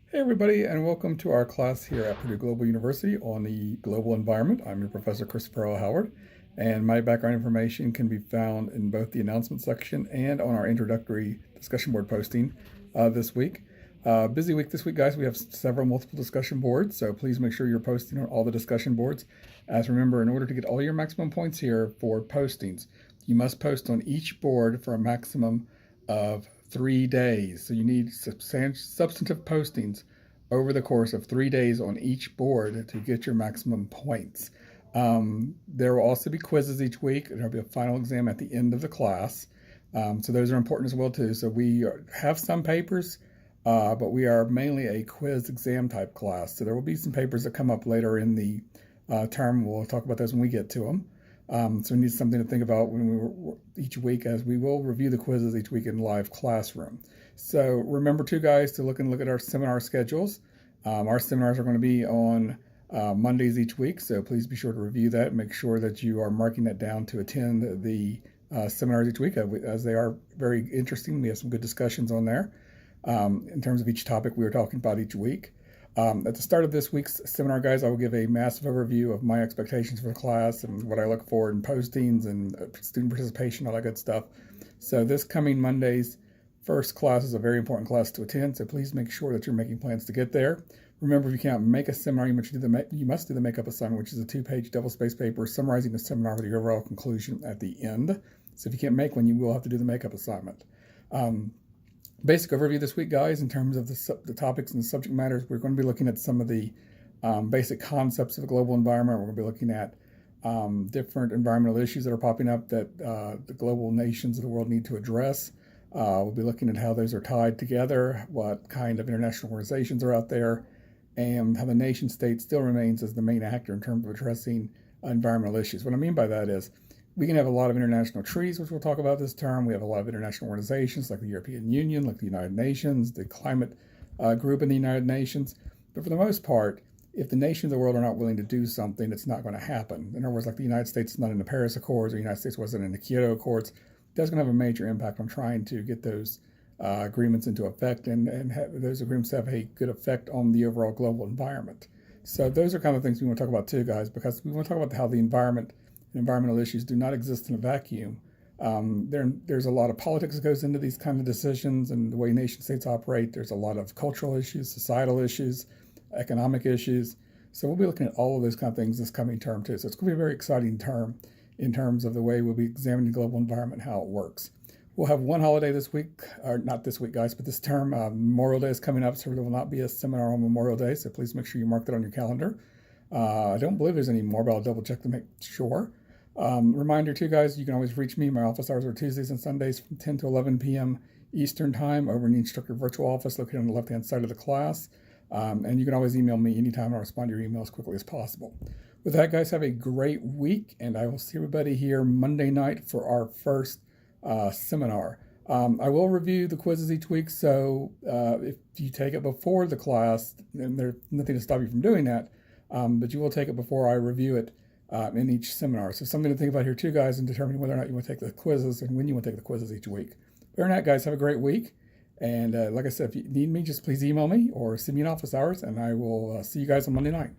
Hey everybody, and welcome to our class here at Purdue Global University on the global environment. I'm your professor, Christopher L. Howard, and my background information can be found in both the announcement section and on our introductory discussion board posting this week. Busy week this week, guys. We have several multiple discussion boards, so please make sure you're posting on all the discussion boards. As remember, in order to get all your maximum points here for postings, you must post on each board for a maximum of 3 days. So you need substantive postings over the course of 3 days on each board to get your maximum points. There will also be quizzes each week. There will be a final exam at the end of the class. So those are important as well too. So we have some papers, but we are mainly a quiz exam type class. So there will be some papers that come up later in the term. We'll talk about those when we get to them. So we need something to think about each week, as we will review the quizzes each week in live classroom. So remember too, guys, to look at our seminar schedules. Our seminars are going to be on Mondays each week, so please be sure to review that and make sure that you are marking that down to attend the seminars each week, as they are very interesting. We have some good discussions on there in terms of each topic we are talking about each week. At the start of this week's seminar, guys, I will give a massive overview of my expectations for the class and what I look for in postings and student participation, all that good stuff. So this coming Monday's first class is a very important class to attend, so please make sure that you're making plans to get there. Remember, if you can't make a seminar, you must do the makeup assignment, which is a 2-page double-spaced paper summarizing the seminar with your overall conclusion at the end. So if you can't make one, you will have to do the makeup assignment. Basic overview this week, guys, in terms of the topics and the subject matters. We're going to be looking at some of the basic concepts of the global environment. We're going to be looking at different environmental issues that are popping up that the global nations of the world need to address. We'll be looking at how those are tied together, what kind of international organizations are out there, and how the nation state still remains as the main actor in terms of addressing environmental issues. What I mean by that is, we can have a lot of international treaties, which we'll talk about this term. We have a lot of international organizations like the European Union, like the United Nations, the climate group in the United Nations. But for the most part, if the nations of the world are not willing to do something, it's not going to happen. In other words, like the United States is not in the Paris Accords, or the United States wasn't in the Kyoto Accords. That's going to have a major impact on trying to get those agreements into effect and have those agreements have a good effect on the overall global environment. So those are kind of things we want to talk about too, guys, because we want to talk about how the environment and environmental issues do not exist in a vacuum. There's a lot of politics that goes into these kind of decisions and the way nation states operate. There's a lot of cultural issues, societal issues, economic issues. So we'll be looking at all of those kind of things this coming term too. So it's going to be a very exciting term in terms of the way we'll be examining the global environment and how it works. We'll have one holiday this week, or not this week, guys, but this term. Memorial Day is coming up, so there will not be a seminar on Memorial Day, so please make sure you mark that on your calendar. I don't believe there's any more, but I'll double check to make sure. Reminder too, guys, you can always reach me. My office hours are Tuesdays and Sundays from 10 to 11 p.m. Eastern Time over in the instructor virtual office located on the left-hand side of the class. And you can always email me anytime. I'll respond to your email as quickly as possible. With that, guys, have a great week, and I will see everybody here Monday night for our first seminar. I will review the quizzes each week, so if you take it before the class, and there's nothing to stop you from doing that, but you will take it before I review it in each seminar. So something to think about here too, guys, in determining whether or not you want to take the quizzes and when you want to take the quizzes each week. Other than that, guys, have a great week. And like I said, if you need me, just please email me or send me an office hours, and I will see you guys on Monday night.